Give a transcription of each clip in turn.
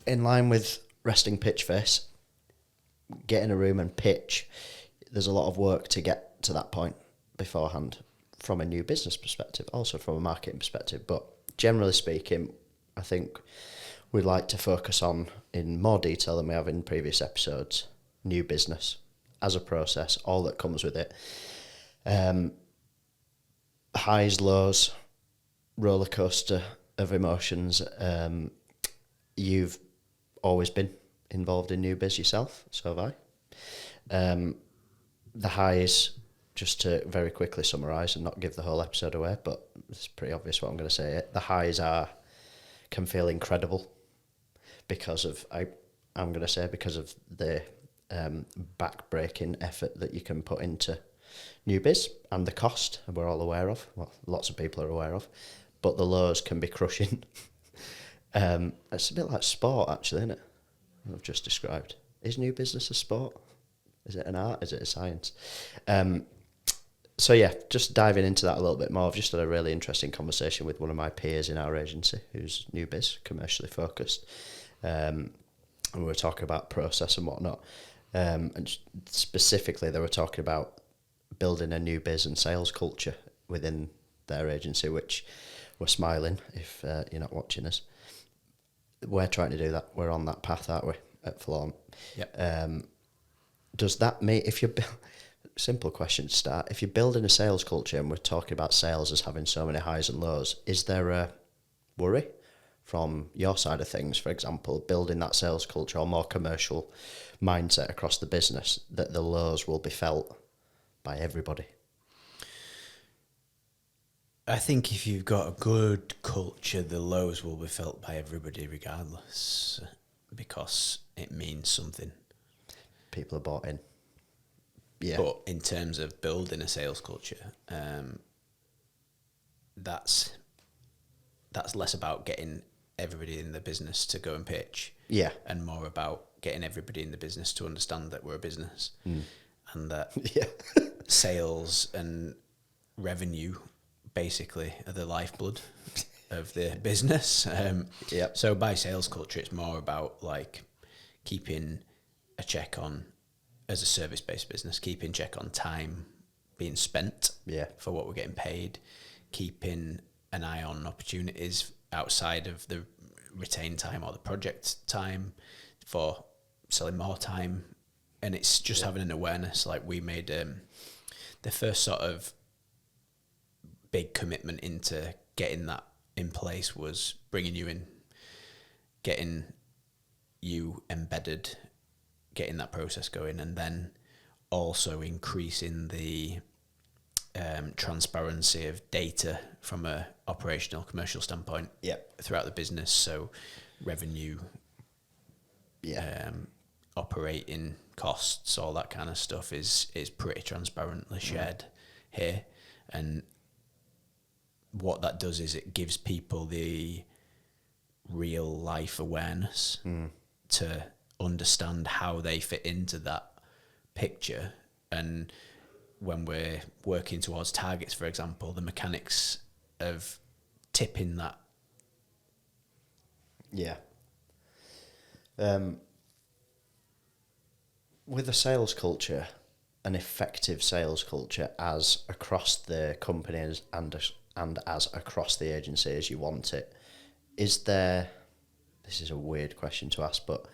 in line with resting pitch face, get in a room and pitch. There's a lot of work to get to that point beforehand from a new business perspective, also from a marketing perspective. But generally speaking, I think we'd like to focus on, in more detail than we have in previous episodes, new business as a process, all that comes with it. Highs, lows, roller coaster of emotions. You've always been involved in new biz yourself, so have I. The highs, just to very quickly summarise and not give the whole episode away, but it's pretty obvious what I'm going to say. The highs can feel incredible because of the back-breaking effort that you can put into new biz and the cost we're all aware of. Well, lots of people are aware of, but the lows can be crushing. It's a bit like sport, actually, isn't it? I've just described. Is new business a sport? Is it an art? Is it a science? So yeah, just diving into that a little bit more. I've just had a really interesting conversation with one of my peers in our agency who's new biz, commercially focused. And we were talking about process and whatnot. And specifically, they were talking about building a new biz and sales culture within their agency, which we're smiling if you're not watching us. We're trying to do that. We're on that path, aren't we, at Flaunt? Yep. Does that mean, if you're, simple question to start, if you're building a sales culture, and we're talking about sales as having so many highs and lows, is there a worry from your side of things, for example, building that sales culture or more commercial mindset across the business, that the lows will be felt by everybody? I think if you've got a good culture, the lows will be felt by everybody regardless, because it means something. People are bought in. Yeah. But in terms of building a sales culture, that's less about getting everybody in the business to go and pitch. Yeah. And more about getting everybody in the business to understand that we're a business. And that sales and revenue basically are the lifeblood of the business. So by sales culture, it's more about like keeping a check on, as a service-based business, keeping check on time being spent for what we're getting paid, keeping an eye on opportunities outside of the retained time or the project time for selling more time. And it's just having an awareness. Like we made the first sort of big commitment into getting that in place was bringing you in, getting you embedded, getting that process going, and then also increasing the transparency of data from a operational commercial standpoint throughout the business. So revenue, operating costs, all that kind of stuff is pretty transparently shared here. And what that does is it gives people the real life awareness to understand how they fit into that picture. And when we're working towards targets, for example, the mechanics of tipping that. With a sales culture, an effective sales culture as across the company and as across the agency as you want it, is there, this is a weird question to ask, but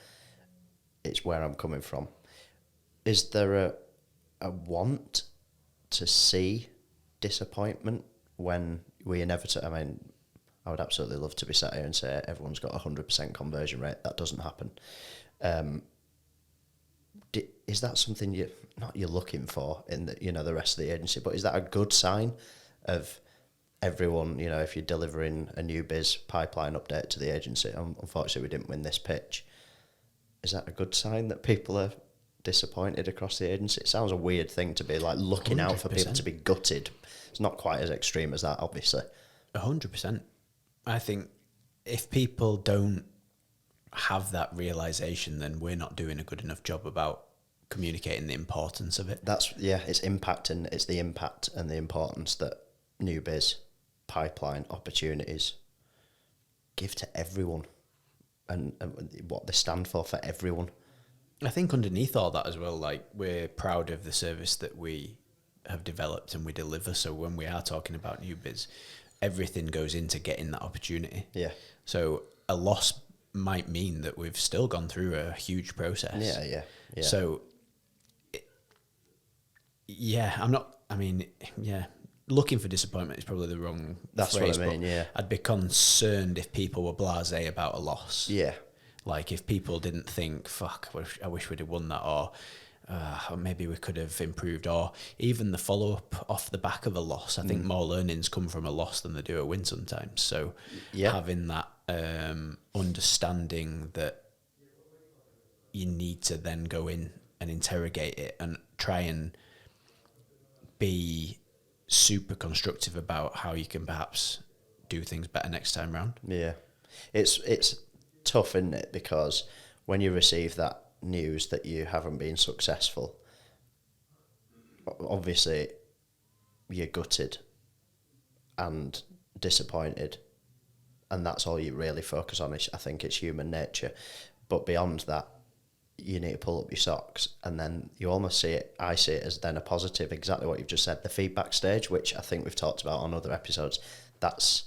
it's where I'm coming from. Is there a want to see disappointment when we inevitably, I mean, I would absolutely love to be sat here and say everyone's got a 100% conversion rate. That doesn't happen. Is that something you're looking for in the rest of the agency, but is that a good sign of everyone, if you're delivering a new biz pipeline update to the agency? Unfortunately, we didn't win this pitch. Is that a good sign that people are disappointed across the agency? It sounds a weird thing to be like looking 100%. Out for people to be gutted. It's not quite as extreme as that, obviously. 100%. I think if people don't have that realization, then we're not doing a good enough job about communicating the importance of it. It's impact, and it's the impact and the importance that new biz pipeline opportunities give to everyone. and what they stand for everyone. I think underneath all that as well, like, we're proud of the service that we have developed and we deliver. So when we are talking about new biz, everything goes into getting that opportunity. Yeah. So a loss might mean that we've still gone through a huge process. Yeah. So, looking for disappointment is probably the wrong That's phrase. what I mean, yeah. I'd be concerned if people were blasé about a loss. Yeah. Like, if people didn't think, fuck, I wish we'd have won that, or maybe we could have improved, or even the follow-up off the back of a loss. I think more learnings come from a loss than they do a win sometimes. So having that understanding that you need to then go in and interrogate it and try and be super constructive about how you can perhaps do things better next time round. Yeah. It's tough, isn't it? Because when you receive that news that you haven't been successful, obviously you're gutted and disappointed, and that's all you really focus on. I think it's human nature. But beyond that, you need to pull up your socks, and then you almost see it, I see it as then a positive, exactly what you've just said, the feedback stage, which I think we've talked about on other episodes. That's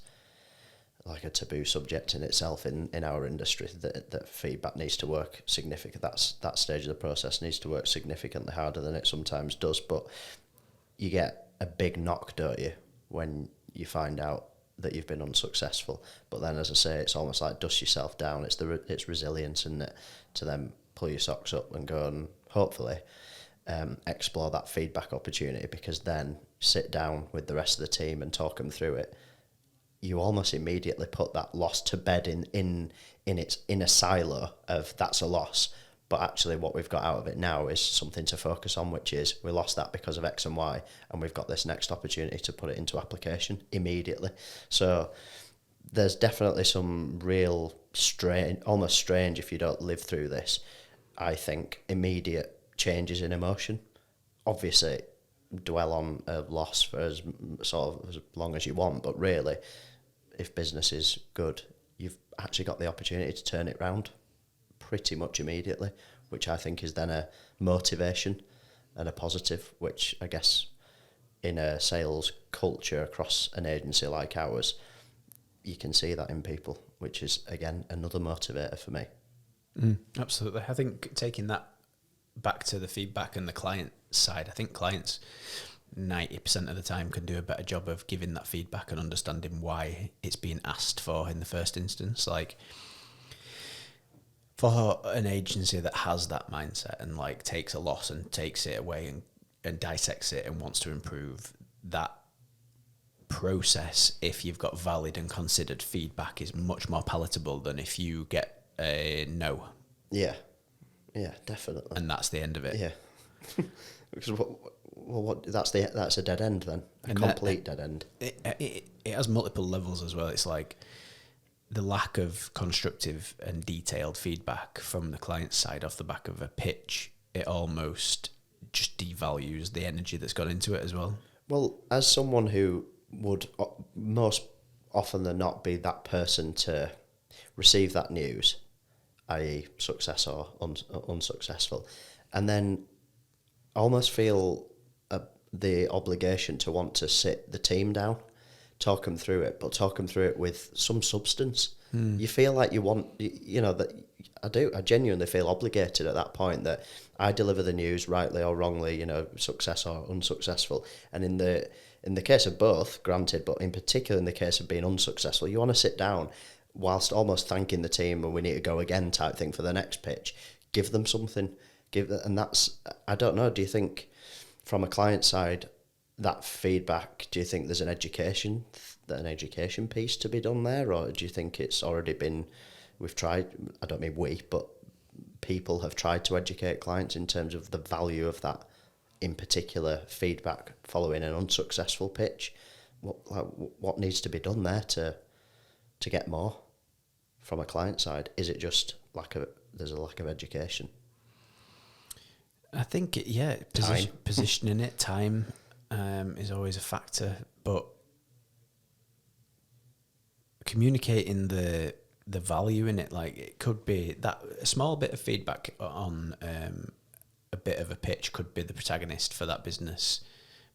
like a taboo subject in itself in our industry, that feedback needs to work significant. That stage of the process needs to work significantly harder than it sometimes does. But you get a big knock, don't you, when you find out that you've been unsuccessful. But then, as I say, it's almost like dust yourself down. It's resilience, isn't it, to then pull your socks up and go and hopefully explore that feedback opportunity, because then sit down with the rest of the team and talk them through it. You almost immediately put that loss to bed in a silo of that's a loss, but actually what we've got out of it now is something to focus on, which is we lost that because of X and Y, and we've got this next opportunity to put it into application immediately. So there's definitely some real almost strange, if you don't live through this, I think, immediate changes in emotion. Obviously, dwell on a loss for as long as you want, but really, if business is good, you've actually got the opportunity to turn it round pretty much immediately, which I think is then a motivation and a positive, which I guess in a sales culture across an agency like ours, you can see that in people, which is, again, another motivator for me. Absolutely. I think taking that back to the feedback and the client side, I think clients 90% of the time can do a better job of giving that feedback and understanding why it's being asked for in the first instance. Like, for an agency that has that mindset and like takes a loss and takes it away and dissects it and wants to improve, that process, if you've got valid and considered feedback, is much more palatable than if you get a no. Yeah, definitely. And that's the end of it. Yeah. Because that's a dead end then, a complete dead end. It has multiple levels as well. It's like the lack of constructive and detailed feedback from the client side off the back of a pitch, it almost just devalues the energy that's gone into it as well. Well, as someone who would most often than not be that person to receive that news, i.e. success or unsuccessful, and then almost feel the obligation to want to sit the team down, talk them through it, but talk them through it with some substance. You feel like you want, that I genuinely feel obligated at that point that I deliver the news rightly or wrongly, success or unsuccessful. And in the case of both, granted, but in particular in the case of being unsuccessful, you want to sit down whilst almost thanking the team and we need to go again type thing for the next pitch. Give them something. And that's, I don't know, do you think from a client side, that feedback, do you think there's an education piece to be done there, or do you think it's already been, we've tried, I don't mean we, but people have tried to educate clients in terms of the value of that, in particular there's following an unsuccessful pitch? What needs to be done there to get more from a client side? Is it just there's a lack of education? I think, positioning it, time is always a factor, but communicating the the value in it. Like, it could be that a small bit of feedback on a bit of a pitch could be the protagonist for that business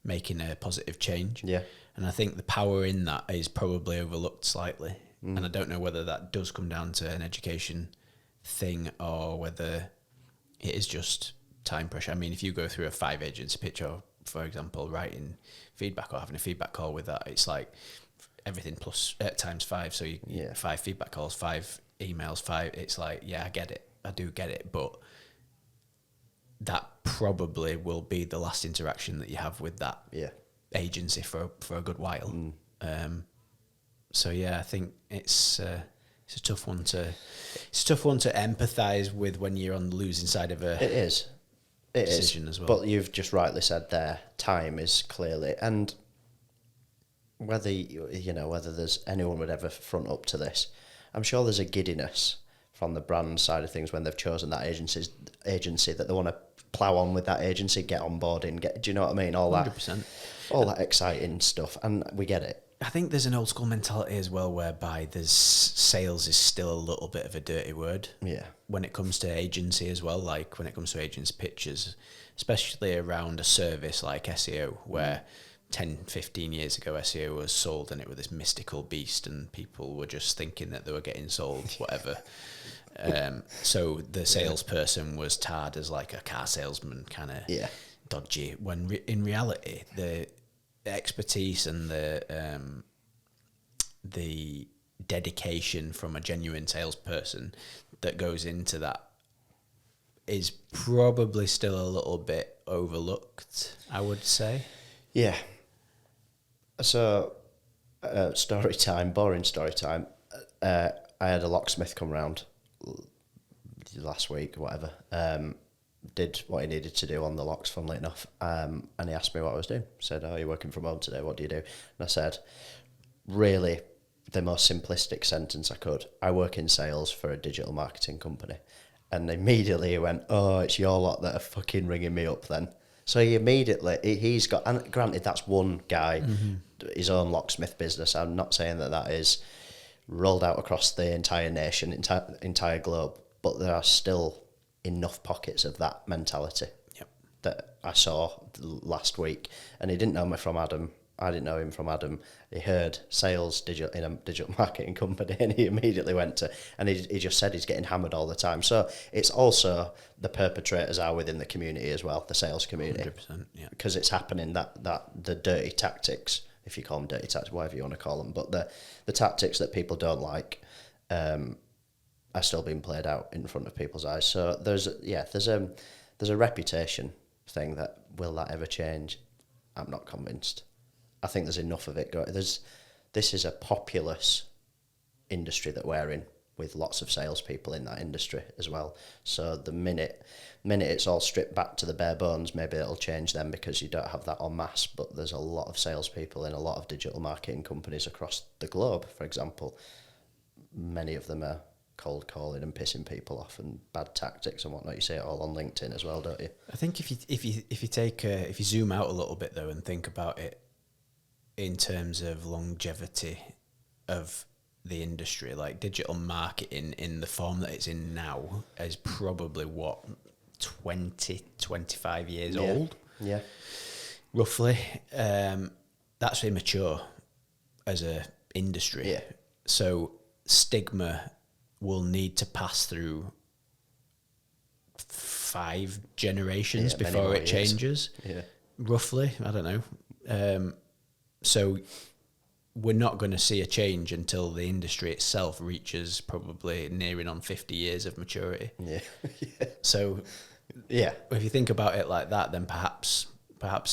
making a positive change. Yeah. And I think the power in that is probably overlooked slightly. And I don't know whether that does come down to an education thing or whether it is just time pressure. I mean, if you go through a 5 agency pitch, or, for example, writing feedback or having a feedback call with that, it's like everything plus times 5. So you 5 feedback calls, 5 emails, 5. It's like, yeah, I get it. I do get it. But that probably will be the last interaction that you have with that agency for a good while. So yeah, I think it's a tough one to empathise with when you're on the losing side of a decision as well. But you've just rightly said there, time is clearly, and whether whether there's anyone would ever front up to this, I'm sure there's a giddiness from the brand side of things when they've chosen that agency that they want to plough on with that agency, get on board and do you know what I mean? All 100%. All that exciting stuff, and we get it. I think there's an old school mentality as well, whereby sales is still a little bit of a dirty word. Yeah. When it comes to agency as well, like when it comes to agents' pitches, especially around a service like SEO, where 10, 15 years ago SEO was sold and it was this mystical beast and people were just thinking that they were getting sold, whatever. So the salesperson was tarred as like a car salesman, kind of dodgy, when in reality, the expertise and the dedication from a genuine salesperson that goes into that is probably still a little bit overlooked, I would say. Yeah. So, story time, boring story time. I had a locksmith come round last week, whatever. Did what he needed to do on the locks, funnily enough, and he asked me what I was doing. Said, "Oh, you're working from home today, what do you do?" And I said, really, the most simplistic sentence I could, I work in sales for a digital marketing company. And immediately he went, "Oh, it's your lot that are fucking ringing me up then." So he immediately, he's got, and granted that's one guy, his own locksmith business. I'm not saying that is rolled out across the entire nation, entire globe, but there are still enough pockets of that mentality that I saw last week. And he didn't know me from Adam. I didn't know him from Adam. He heard sales in a digital marketing company, and he immediately went to, and he just said he's getting hammered all the time. So it's also the perpetrators are within the community as well, the sales community. 100%, yeah. Because it's happening that the dirty tactics, if you call them dirty tactics, whatever you want to call them, but the tactics that people don't like, are still being played out in front of people's eyes. So there's a reputation thing that will that ever change? I'm not convinced. I think there's enough of it going. This is a populous industry that we're in, with lots of salespeople in that industry as well. So the minute it's all stripped back to the bare bones, maybe it'll change then, because you don't have that en masse. But there's a lot of salespeople in a lot of digital marketing companies across the globe, for example. Many of them are cold calling and pissing people off and bad tactics and whatnot. You see it all on LinkedIn as well, don't you? I think if you zoom out a little bit though and think about it in terms of longevity of the industry, like digital marketing in the form that it's in now is probably 25 years old. Yeah. Roughly. That's immature as a industry. Yeah. So stigma will need to pass through 5 generations before it changes. Yeah. Roughly. I don't know. So we're not going to see a change until the industry itself reaches probably nearing on 50 years of maturity. Yeah. So yeah, if you think about it like that, then perhaps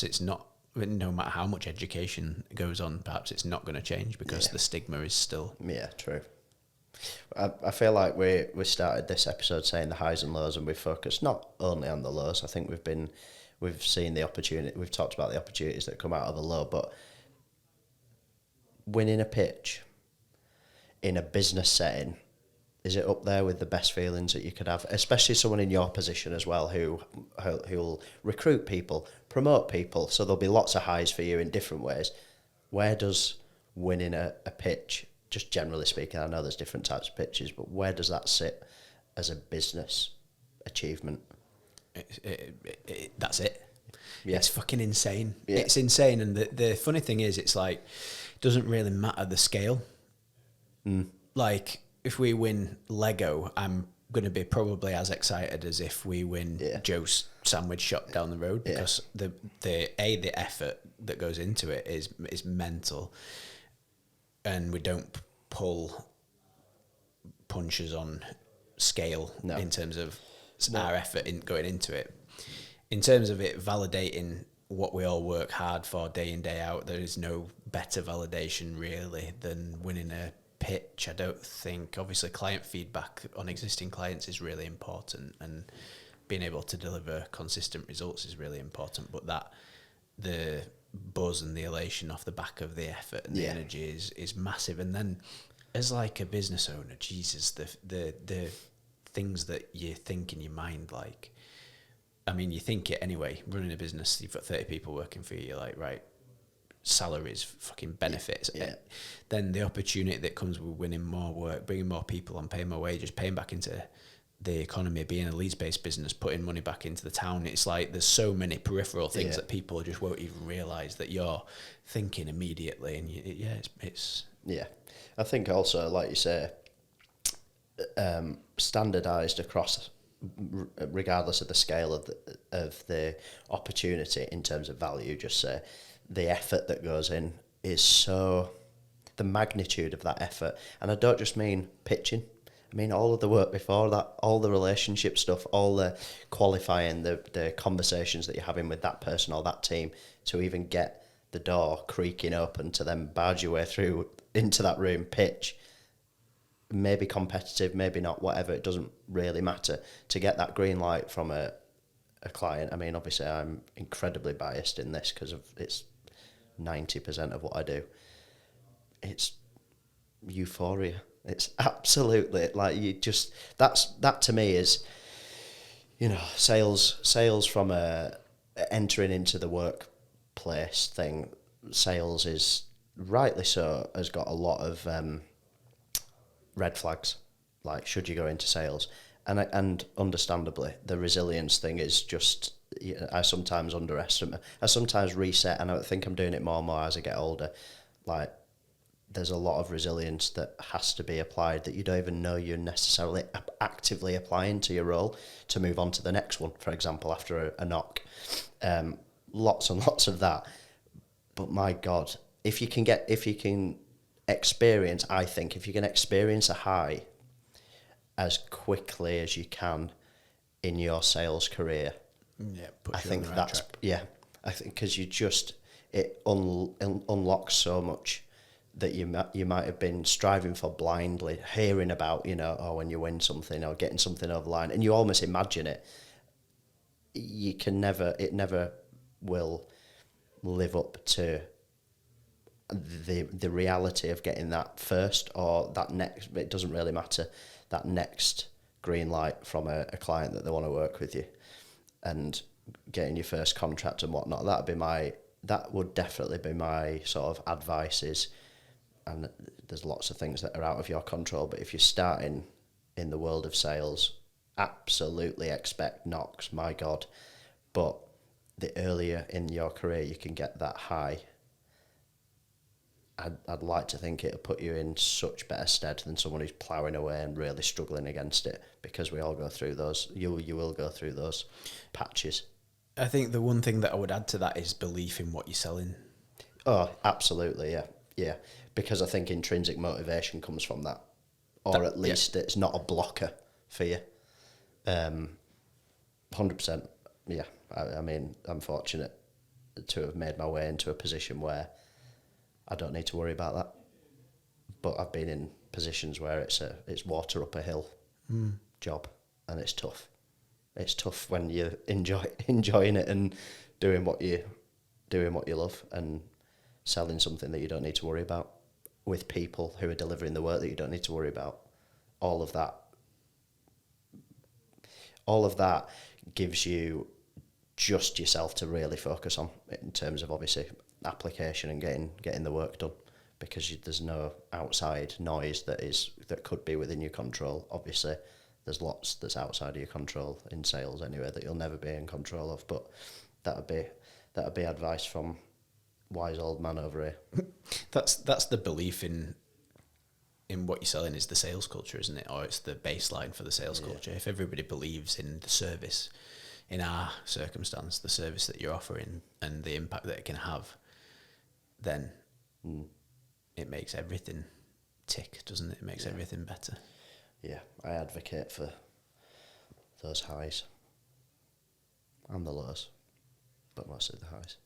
it's not, no matter how much education goes on, perhaps it's not going to change because the stigma is still... Yeah, true. I feel like we started this episode saying the highs and lows, and we've focused not only on the lows. I think we've seen the opportunity, we've talked about the opportunities that come out of the low, but winning a pitch in a business setting, is it up there with the best feelings that you could have, especially someone in your position as well who'll recruit people, promote people, so there'll be lots of highs for you in different ways. Where does winning a pitch just generally speaking, I know there's different types of pitches, but where does that sit as a business achievement? That's it. Yeah. It's fucking insane. Yeah. It's insane. And the funny thing is, it's like, it doesn't really matter the scale. Like, if we win Lego, I'm going to be probably as excited as if we win Joe's sandwich shop down the road, because the effort that goes into it is mental, and we don't pull punches on scale in terms of our effort in going into it. In terms of it validating what we all work hard for day in, day out, there is no better validation really than winning a pitch. I don't think, obviously, client feedback on existing clients is really important, and being able to deliver consistent results is really important, but that the buzz and the elation off the back of the effort and the energy is massive. And then as like a business owner, Jesus, the things that you think in your mind, like, I mean, you think it anyway, running a business, you've got 30 people working for you, you're like, right, salaries, fucking benefits. Yeah. Then the opportunity that comes with winning more work, bringing more people on, paying more wages, paying back into the economy, being a Leeds-based business, putting money back into the town. It's like there's so many peripheral things that people just won't even realise that you're thinking immediately. And it's Yeah. I think also, like you say, standardised across, regardless of the scale of the opportunity in terms of value, just say the effort that goes in is so, the magnitude of that effort. And I don't just mean pitching. I mean all of the work before that, all the relationship stuff, all the qualifying, the conversations that you're having with that person or that team to even get the door creaking open to then barge your way through into that room, pitch, maybe competitive, maybe not, whatever, it doesn't really matter, to get that green light from a client. I mean, obviously I'm incredibly biased in this because of it's 90% of what I do. It's euphoria. It's absolutely, like, you just, that to me is, you know, sales from a entering into the workplace thing. Sales is, rightly so, has got a lot of red flags, like, should you go into sales? And understandably, the resilience thing is just, I sometimes underestimate, I sometimes reset, and I think I'm doing it more and more as I get older. Like, there's a lot of resilience that has to be applied that you don't even know you're necessarily actively applying to your role to move on to the next one, for example, after a knock. Lots and lots of that. But my God, if you can experience a high as quickly as you can in your sales career, I think that's track. I think because it unlocks so much that you might have been striving for blindly, hearing about, you know, when you win something or getting something over the line, and you almost imagine it. It never will live up to the reality of getting that first or that next. It doesn't really matter, that next green light from a client that they want to work with you, and getting your first contract and whatnot. That would definitely be my sort of advice is, and there's lots of things that are out of your control, but if you're starting in the world of sales, absolutely expect knocks, my God. But the earlier in your career you can get that high, I'd like to think it'll put you in such better stead than someone who's ploughing away and really struggling against it, because we all go through those. You will go through those patches. I think the one thing that I would add to that is belief in what you're selling. Oh, absolutely, yeah. Because I think intrinsic motivation comes from that, or at least it's not a blocker for you. 100%, yeah. I mean, I'm fortunate to have made my way into a position where I don't need to worry about that. But I've been in positions where it's water up a hill job, and it's tough. It's tough when you're enjoying it and doing what you love and selling something that you don't need to worry about, with people who are delivering the work that you don't need to worry about. All of that gives you just yourself to really focus on in terms of, obviously, application and getting the work done, because there's no outside noise that could be within your control. Obviously, there's lots that's outside of your control in sales anyway that you'll never be in control of. But that would be advice from wise old man over here. That's the belief in what you're selling is the sales culture, isn't it? Or it's the baseline for the sales culture. If everybody believes in the service, in our circumstance, the service that you're offering and the impact that it can have, then it makes everything tick, doesn't it? It makes everything better. Yeah, I advocate for those highs and the lows, but mostly the highs.